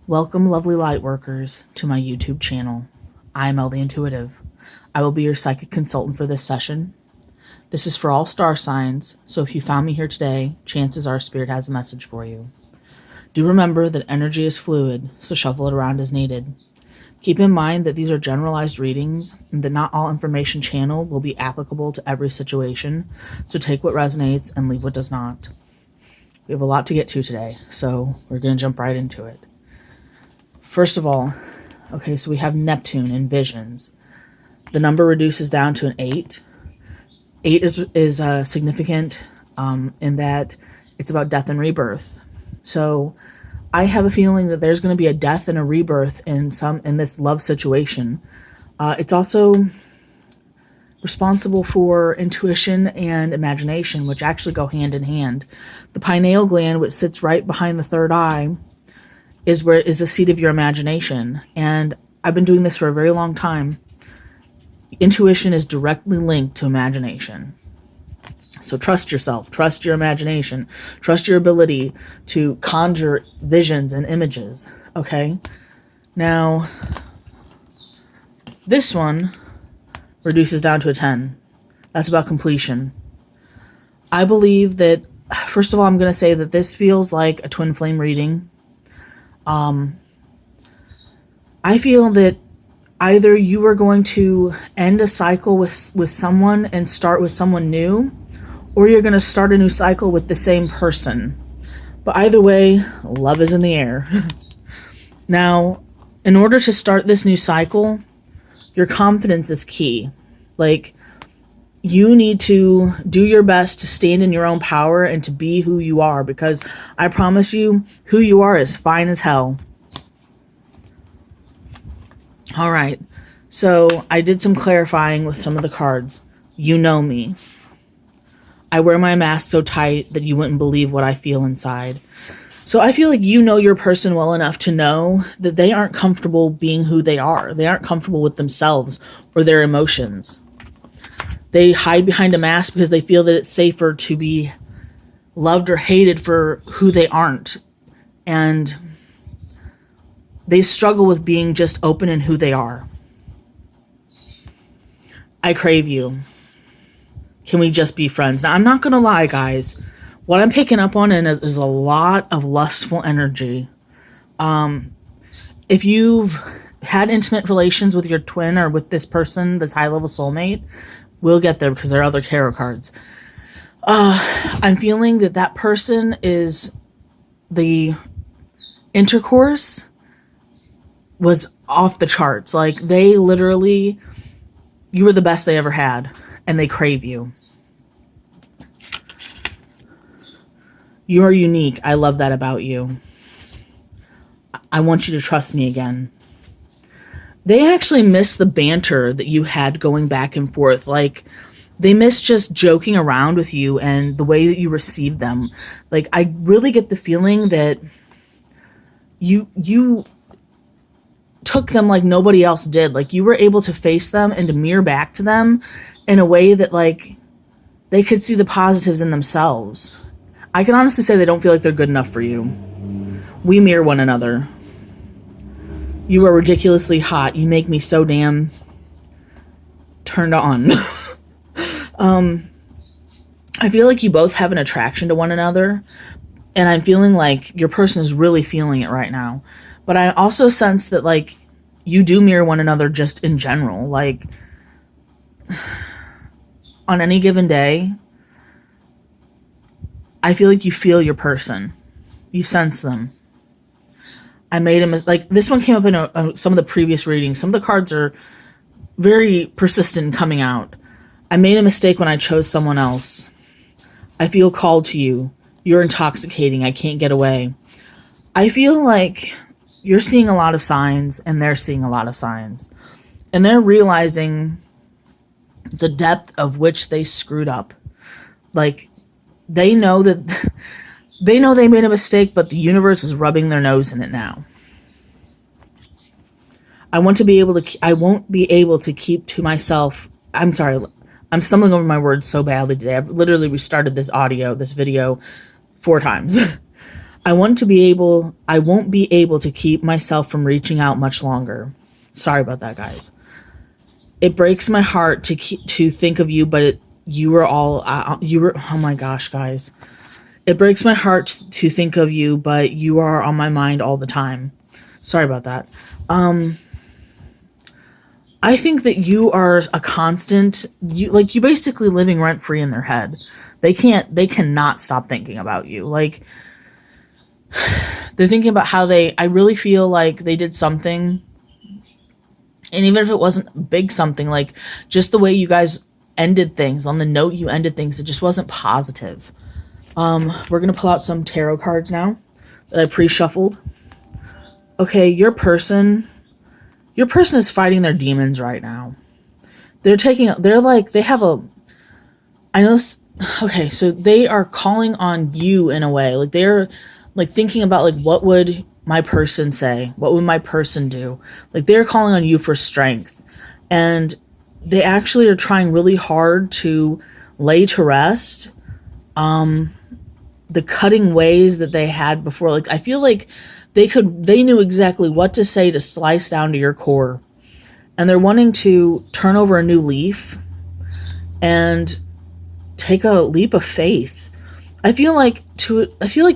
Welcome, lovely light workers, to my YouTube channel. I am Elle the Intuitive. I will be your psychic consultant for this session. This is for all star signs, so if you found me here today, chances are Spirit has a message for you. Do remember that energy is fluid, so shuffle it around as needed. Keep in mind that these are generalized readings and that not all information channeled will be applicable to every situation, so take what resonates and leave what does not. We have a lot to get to today, so we're going to jump right into it. First of all, okay, so we have Neptune in visions. The number reduces down to an 8. 8 is significant in that it's about death and rebirth. So I have a feeling that there's going to be a death and a rebirth in this love situation. It's also responsible for intuition and imagination, which actually go hand in hand. The pineal gland, which sits right behind the third eye, is the seat of your imagination. And I've been doing this for a very long time. Intuition is directly linked to imagination. So trust yourself, trust your imagination, trust your ability to conjure visions and images, okay? Now, this one reduces down to a 10. That's about completion. I believe that, first of all, I'm going to say that this feels like a twin flame reading. I feel that either you are going to end a cycle with someone and start with someone new, or you're going to start a new cycle with the same person. But either way, love is in the air. Now, in order to start this new cycle, your confidence is key. Like, you need to do your best to stand in your own power and to be who you are, because I promise you, who you are is fine as hell. All right, so I did some clarifying with some of the cards. You know me. I wear my mask so tight that you wouldn't believe what I feel inside. So I feel like you know your person well enough to know that they aren't comfortable being who they are. They aren't comfortable with themselves or their emotions. They hide behind a mask because they feel that it's safer to be loved or hated for who they aren't. And they struggle with being just open in who they are. I crave you. Can we just be friends? Now, I'm not going to lie, guys. What I'm picking up on is a lot of lustful energy. If you've had intimate relations with your twin or with this person, this high-level soulmate, we'll get there because there are other tarot cards. I'm feeling that person is the intercourse was off the charts. Like, they literally, you were the best they ever had, and they crave you. You are unique. I love that about you. I want you to trust me again. They actually miss the banter that you had going back and forth. Like, they miss just joking around with you and the way that you received them. Like, I really get the feeling that you took them like nobody else did. Like, you were able to face them and to mirror back to them in a way that, like, they could see the positives in themselves. I can honestly say they don't feel like they're good enough for you. We mirror one another. You are ridiculously hot. You make me so damn turned on. I feel like you both have an attraction to one another, and I'm feeling like your person is really feeling it right now. But I also sense that, like, you do mirror one another just in general. Like, on any given day, I feel like you feel your person. You sense them. I made him, like, this one came up in some of the previous readings. Some of the cards are very persistent in coming out. I made a mistake when I chose someone else. I feel called to you. You're intoxicating. I can't get away. I feel like you're seeing a lot of signs, and they're seeing a lot of signs. And they're realizing the depth of which they screwed up. Like, they know that they know they made a mistake, but the universe is rubbing their nose in it now. I won't be able to keep to myself. I'm sorry. I'm stumbling over my words so badly today. I've literally restarted this video 4 times. I won't be able to keep myself from reaching out much longer. Sorry about that, guys. It breaks my heart to think of you, but oh my gosh, guys. It breaks my heart to think of you, but you are on my mind all the time. Sorry about that. I think that you are a constant, you basically living rent free in their head. They cannot stop thinking about you. Like, they're thinking about how I really feel like they did something. And even if it wasn't big something, like just the way you guys ended things, on the note you ended things, it just wasn't positive. We're going to pull out some tarot cards now that I pre-shuffled. Okay, your person is fighting their demons right now. They have a, I know this, okay, so they are calling on you in a way. Like, they're like thinking about, like, what would my person say? What would my person do? Like, they're calling on you for strength. And they actually are trying really hard to lay to rest the cutting ways that they had before. Like, I feel like they knew exactly what to say to slice down to your core. And they're wanting to turn over a new leaf and take a leap of faith. I feel like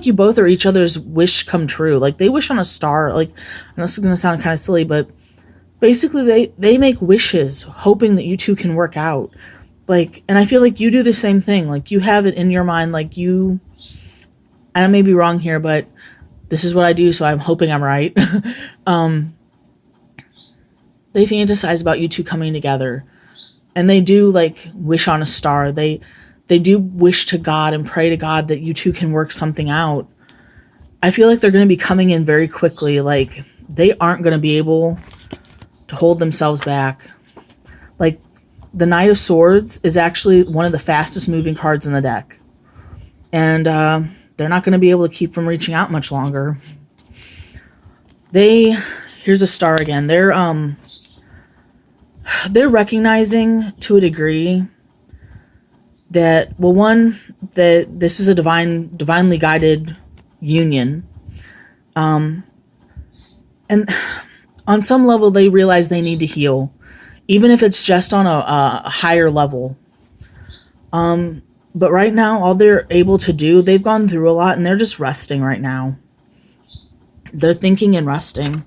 you both are each other's wish come true. Like, they wish on a star. Like, I know this is going to sound kind of silly, but basically they make wishes hoping that you two can work out. Like, and I feel like you do the same thing. Like, you have it in your mind, like, and I may be wrong here, but this is what I do, so I'm hoping I'm right. They fantasize about you two coming together. And they do, like, wish on a star. They do wish to God and pray to God that you two can work something out. I feel like they're going to be coming in very quickly. Like, they aren't going to be able to hold themselves back. Like, the Knight of Swords is actually one of the fastest moving cards in the deck. And they're not going to be able to keep from reaching out much longer. Here's a star again. They're recognizing to a degree that, well, one, that this is a divinely guided union. And on some level, they realize they need to heal, even if it's just on a higher level. But right now, all they're able to do, they've gone through a lot, and they're just resting right now. They're thinking and resting.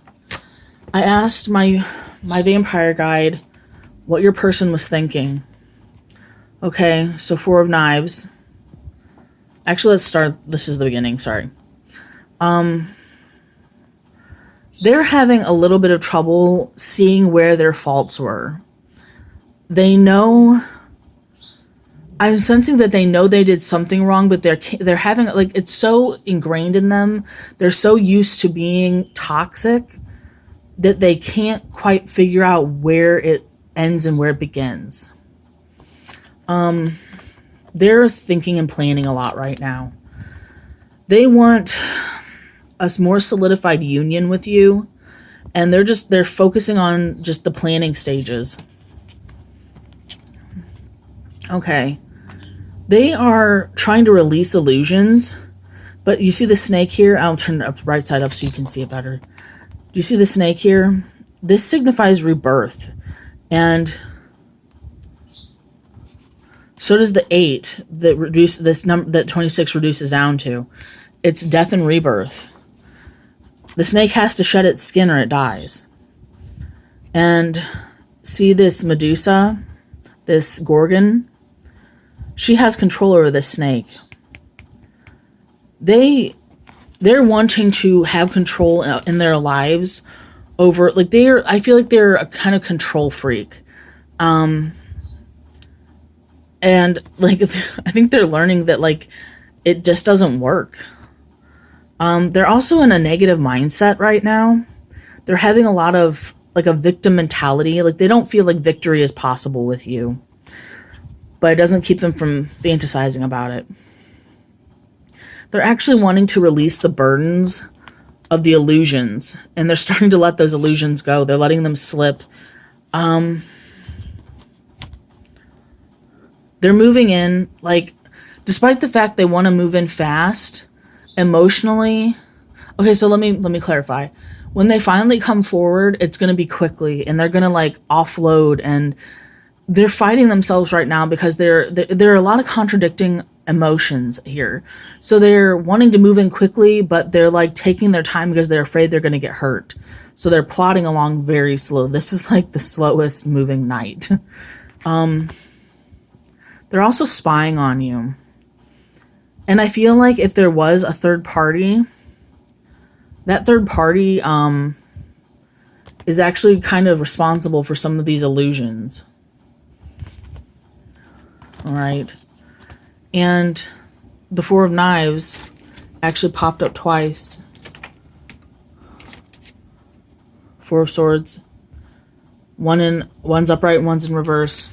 I asked my vampire guide what your person was thinking. Okay, so 4 of Knives. Actually, let's start. This is the beginning, sorry. They're having a little bit of trouble seeing where their faults were. They know, I'm sensing that they know they did something wrong, but they're having, like, it's so ingrained in them. They're so used to being toxic that they can't quite figure out where it ends and where it begins. They're thinking and planning a lot right now. They want a more solidified union with you, and they're focusing on just the planning stages. Okay. They are trying to release illusions, but you see the snake here? I'll turn it up right side up so you can see it better. Do you see the snake here? This signifies rebirth. And so does the 8 that 26 reduces down to. It's death and rebirth. The snake has to shed its skin or it dies. And see this Medusa, this Gorgon? She has control over this snake. They're wanting to have control in their lives over, like, I feel like they're a kind of control freak. And, like, I think they're learning that, like, it just doesn't work. They're also in a negative mindset right now. They're having a lot of, like, a victim mentality. Like, they don't feel like victory is possible with you. But it doesn't keep them from fantasizing about it. They're actually wanting to release the burdens of the illusions, and they're starting to let those illusions go. They're letting them slip. They're moving in, like, despite the fact they want to move in fast, emotionally. Okay, so let me clarify. When they finally come forward, it's going to be quickly, and they're going to like offload, and they're fighting themselves right now because there are a lot of contradicting emotions here. So they're wanting to move in quickly, but they're like taking their time because they're afraid they're going to get hurt. So they're plodding along very slow. This is like the slowest moving knight. They're also spying on you. And I feel like if there was a third party, that third party is actually kind of responsible for some of these illusions. All right. And the Four of Knives actually popped up twice. Four of Swords. One's upright and one's in reverse.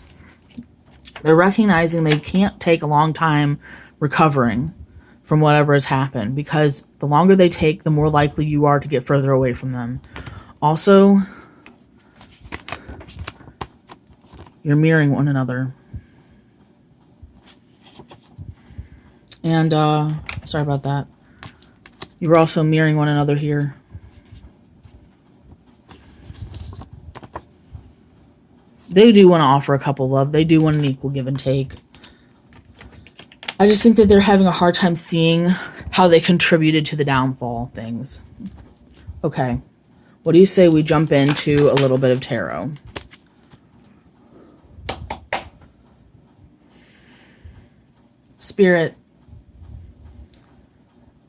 They're recognizing they can't take a long time recovering from whatever has happened, because the longer they take, the more likely you are to get further away from them. Also, you're mirroring one another. And, sorry about that. You were also mirroring one another here. They do want to offer a couple love. They do want an equal give and take. I just think that they're having a hard time seeing how they contributed to the downfall of things. Okay. What do you say we jump into a little bit of tarot? Spirit,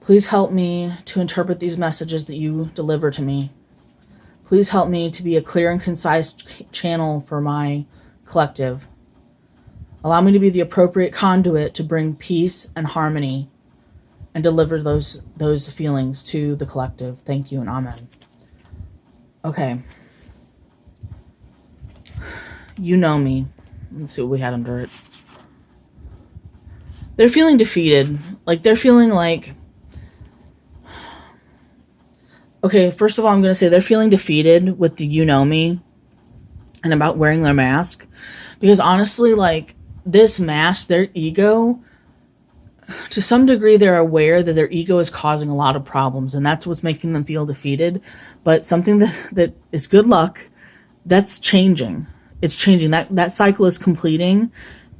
please help me to interpret these messages that you deliver to me. Please help me to be a clear and concise channel for my collective. Allow me to be the appropriate conduit to bring peace and harmony and deliver those feelings to the collective. Thank you and amen. Okay. You know me. Let's see what we had under it. They're feeling defeated. Like, they're feeling like... Okay, first of all, I'm going to say they're feeling defeated with the you know me and about wearing their mask. Because honestly, like, this mask, their ego, to some degree, they're aware that their ego is causing a lot of problems, and that's what's making them feel defeated. But something that is good luck, that's changing. It's changing. That cycle is completing,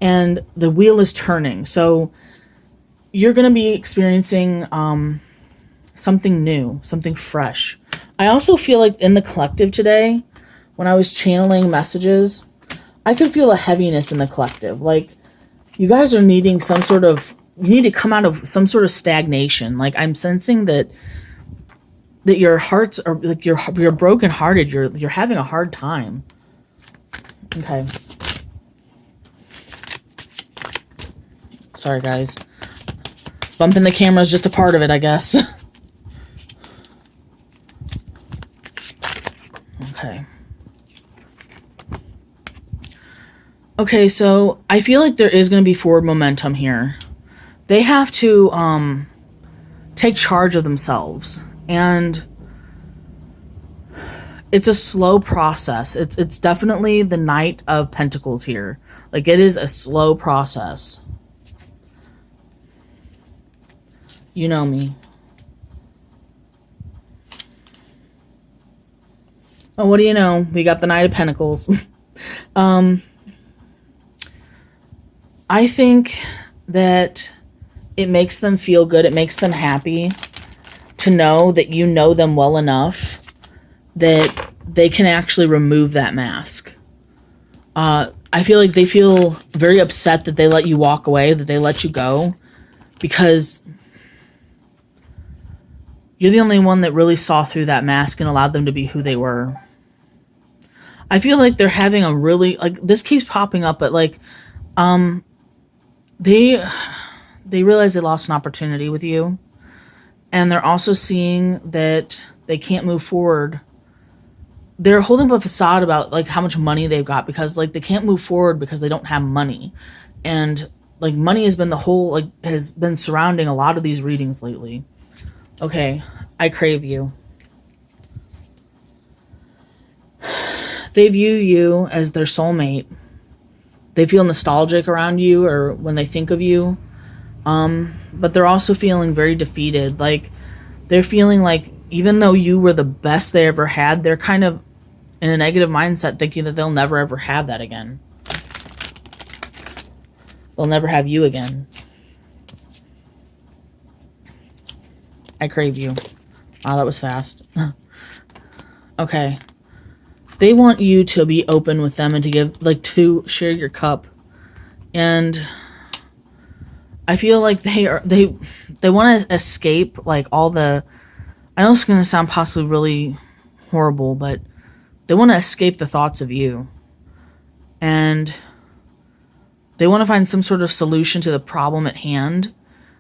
and the wheel is turning. So you're going to be experiencing something new, something fresh. I also feel like in the collective today, when I was channeling messages, I could feel a heaviness in the collective. Like, you guys are needing some sort of, you need to come out of some sort of stagnation. Like, I'm sensing that your hearts are, like, you're brokenhearted. You're having a hard time. Okay. Sorry, guys. Bumping the camera is just a part of it, I guess. Okay. Okay, so I feel like there is going to be forward momentum here. They have to take charge of themselves, and it's a slow process. It's definitely the Knight of Pentacles here. Like, it is a slow process. You know me. Oh, what do you know? We got the Knight of Pentacles. I think that it makes them feel good. It makes them happy to know that you know them well enough that they can actually remove that mask. I feel like they feel very upset that they let you walk away, that they let you go, because you're the only one that really saw through that mask and allowed them to be who they were. I feel like they're having a really, like, this keeps popping up, but like, they realize they lost an opportunity with you, and they're also seeing that they can't move forward. They're holding up a facade about like how much money they've got, because like they can't move forward because they don't have money. And like, money has been has been surrounding a lot of these readings lately. Okay, I crave you. They view you as their soulmate. They feel nostalgic around you, or when they think of you. But they're also feeling very defeated. Like, they're feeling like even though you were the best they ever had, they're kind of in a negative mindset thinking that they'll never ever have that again. They'll never have you again. I crave you. Wow, that was fast. Okay. They want you to be open with them and to give, like, to share your cup. And I feel like they want to escape, like, all the, I know it's going to sound possibly really horrible, but they want to escape the thoughts of you. And they want to find some sort of solution to the problem at hand.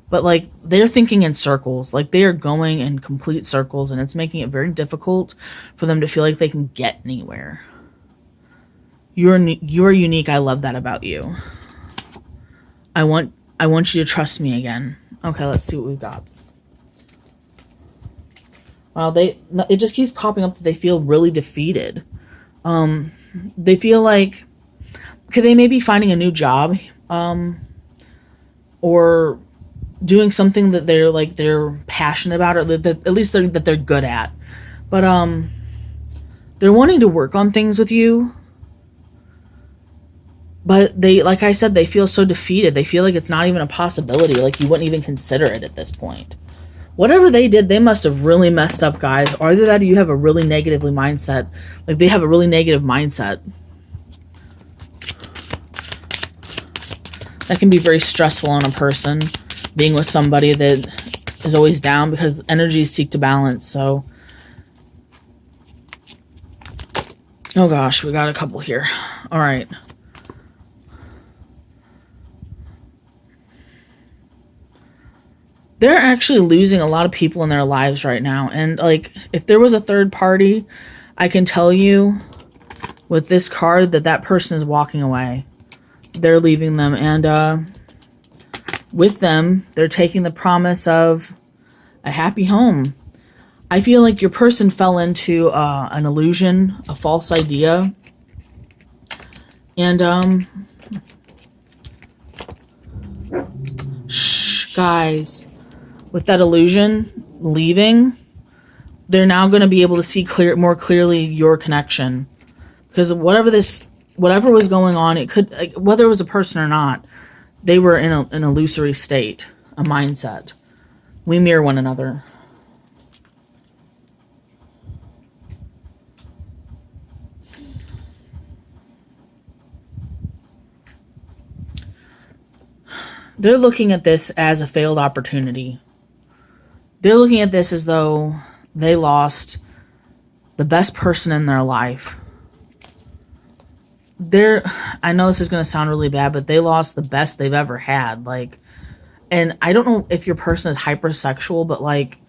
But, like, they're thinking in circles. Like, they are going in complete circles, and it's making it very difficult for them to feel like they can get anywhere. You're unique. I love that about you. I want you to trust me again. Okay, let's see what we've got. Wow, it just keeps popping up that they feel really defeated. They feel like, okay, they may be finding a new job, or doing something that they're passionate about, or that at least that they're good at. But they're wanting to work on things with you. But they, like I said, they feel so defeated. They feel like it's not even a possibility. Like, you wouldn't even consider it at this point. Whatever they did, they must have really messed up, guys. Or either that or you have a really negatively mindset. Like, they have a really negative mindset. That can be very stressful on a person, being with somebody that is always down, because energies seek to balance. So, oh gosh, we got a couple here. All right. They're actually losing a lot of people in their lives right now. And, like, if there was a third party, I can tell you with this card that person is walking away. They're leaving them. And with them, they're taking the promise of a happy home. I feel like your person fell into an illusion, a false idea. And, guys, with that illusion leaving, they're now going to be able to see more clearly your connection. Because whatever was going on, it could, like, whether it was a person or not, they were in an illusory state, a mindset. We mirror one another. They're looking at this as a failed opportunity. They're looking at this as though they lost the best person in their life. I know this is going to sound really bad, but they lost the best they've ever had. Like, and I don't know if your person is hypersexual, but, like,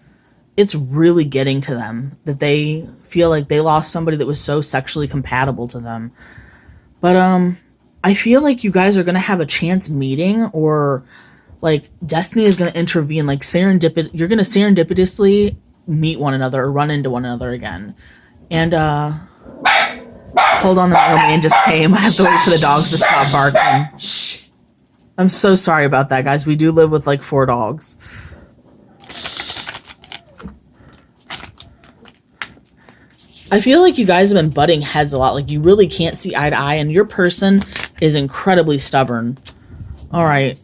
it's really getting to them that they feel like they lost somebody that was so sexually compatible to them. But I feel like you guys are going to have a chance meeting, or, like, destiny is going to intervene. Like, you're going to serendipitously meet one another or run into one another again. And hold on, the mailman just came. I have to wait for the dogs to stop barking. Shh. I'm so sorry about that, guys. We do live with, like, 4 dogs. I feel like you guys have been butting heads a lot. Like, you really can't see eye to eye, and your person is incredibly stubborn. All right.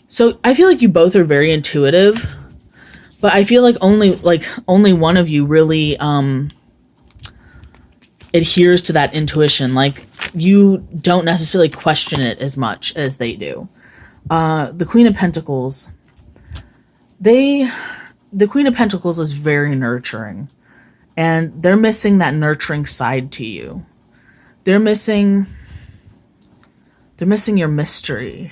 So I feel like you both are very intuitive, but I feel like only one of you really adheres to that intuition. Like, you don't necessarily question it as much as they do. The Queen of Pentacles. The Queen of Pentacles is very nurturing, and they're missing that nurturing side to you. They're missing your mystery,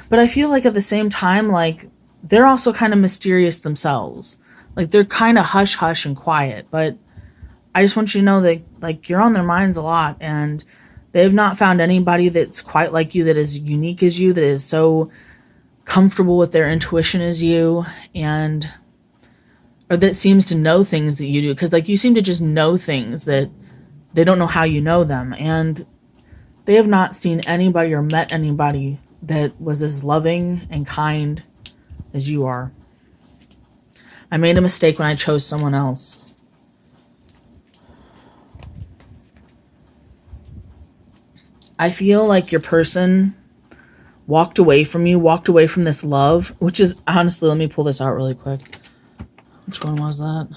but I feel like at the same time, like, they're also kind of mysterious themselves. Like, they're kind of hush-hush and quiet, but I just want you to know that, like, you're on their minds a lot, and they've not found anybody that's quite like you, that is unique as you, that is so comfortable with their intuition as you, or that seems to know things that you do. Because, like, you seem to just know things that they don't know how you know them. And They have not seen anybody or met anybody that was as loving and kind as you are. I made a mistake when I chose someone else. I feel like your person walked away from you, walked away from this love, which is, honestly, let me pull this out really quick. Which one was that?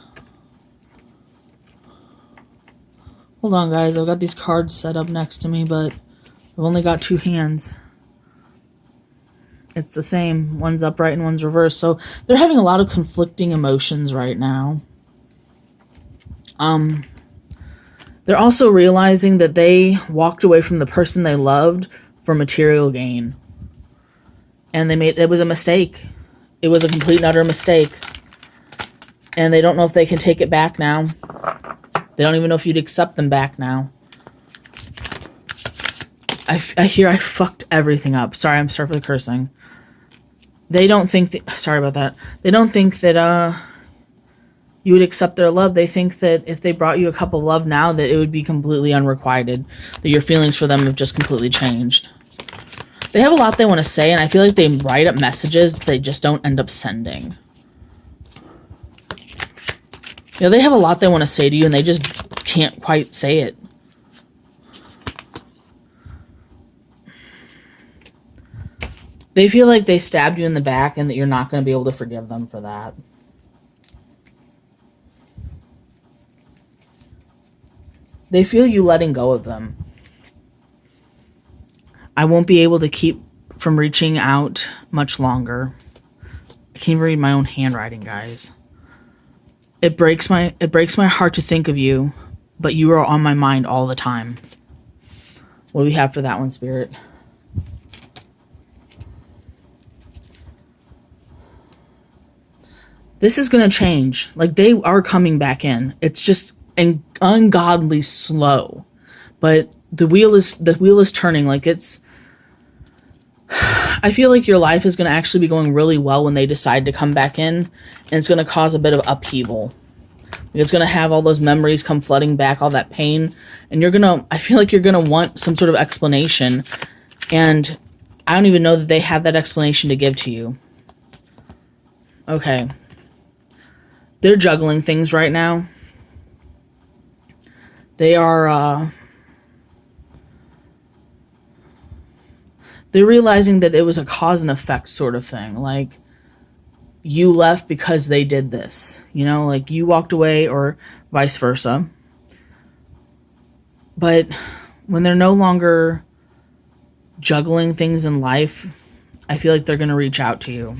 Hold on, guys. I've got these cards set up next to me, but I've only got 2 hands. It's the same. One's upright and one's reversed. So they're having a lot of conflicting emotions right now. They're also realizing that they walked away from the person they loved for material gain. And it was a mistake. It was a complete and utter mistake. And they don't know if they can take it back now. They don't even know if you'd accept them back now. I hear I fucked everything up. Sorry, I'm sorry for the cursing. They don't think sorry about that. They don't think that you would accept their love. They think that if they brought you a cup of love now, that it would be completely unrequited. That your feelings for them have just completely changed. They have a lot they want to say, and I feel like they write up messages that they just don't end up sending. You know, they have a lot they want to say to you, and they just can't quite say it. They feel like they stabbed you in the back and that you're not going to be able to forgive them for that. They feel you letting go of them. I won't be able to keep from reaching out much longer. I can't even read my own handwriting, guys. It breaks my heart to think of you, but you are on my mind all the time. What do we have for that one, Spirit? This is going to change. Like, they are coming back in. It's just ungodly slow. But the wheel is turning. Like, it's... I feel like your life is going to actually be going really well when they decide to come back in. And it's going to cause a bit of upheaval. It's going to have all those memories come flooding back, all that pain. And I feel like you're going to want some sort of explanation. And I don't even know that they have that explanation to give to you. Okay. They're juggling things right now. They are, they're realizing that it was a cause and effect sort of thing. Like, you left because they did this. You know, like you walked away or vice versa. But when they're no longer juggling things in life, I feel like they're going to reach out to you.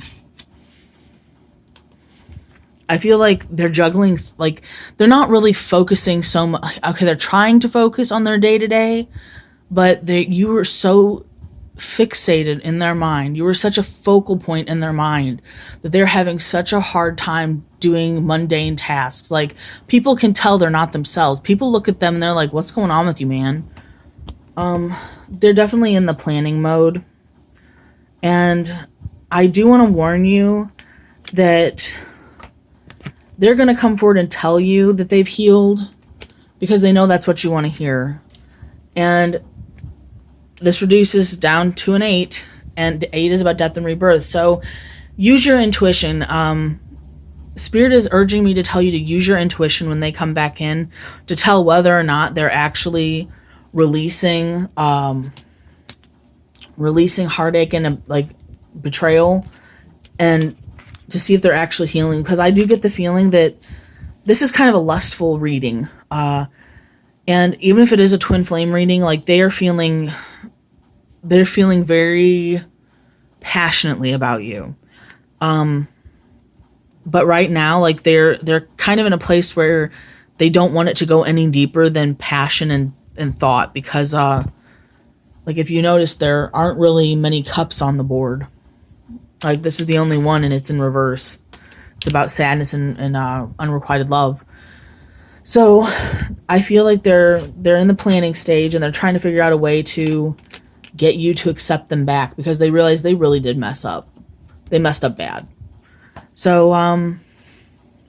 I feel like they're juggling, like, they're not really focusing so much. Okay, they're trying to focus on their day-to-day, but you were so fixated in their mind. You were such a focal point in their mind that they're having such a hard time doing mundane tasks. Like, people can tell they're not themselves. People look at them and they're like, what's going on with you, man? They're definitely in the planning mode. And I do want to warn you that they're going to come forward and tell you that they've healed because they know that's what you want to hear. And this reduces down to an 8, and 8 is about death and rebirth. So use your intuition. Spirit is urging me to tell you to use your intuition when they come back in to tell whether or not they're actually releasing heartache and like betrayal, and to see if they're actually healing, because I do get the feeling that this is kind of a lustful reading. And even if it is a twin flame reading, like they're feeling very passionately about you. But right now, like they're kind of in a place where they don't want it to go any deeper than passion and thought, because like if you notice, there aren't really many cups on the board. Like, this is the only one, and it's in reverse. It's about sadness and unrequited love. So I feel like they're in the planning stage, and they're trying to figure out a way to get you to accept them back, because they realize they really did mess up. They messed up bad. So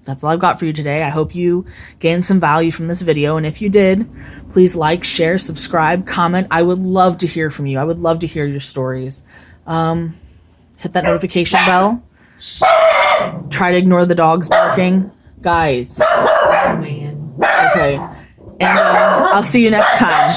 that's all I've got for you today. I hope you gained some value from this video. And if you did, please like, share, subscribe, comment. I would love to hear from you. I would love to hear your stories. Hit that notification bell. Try to ignore the dogs barking. Guys. Oh, man. Okay. And I'll see you next time.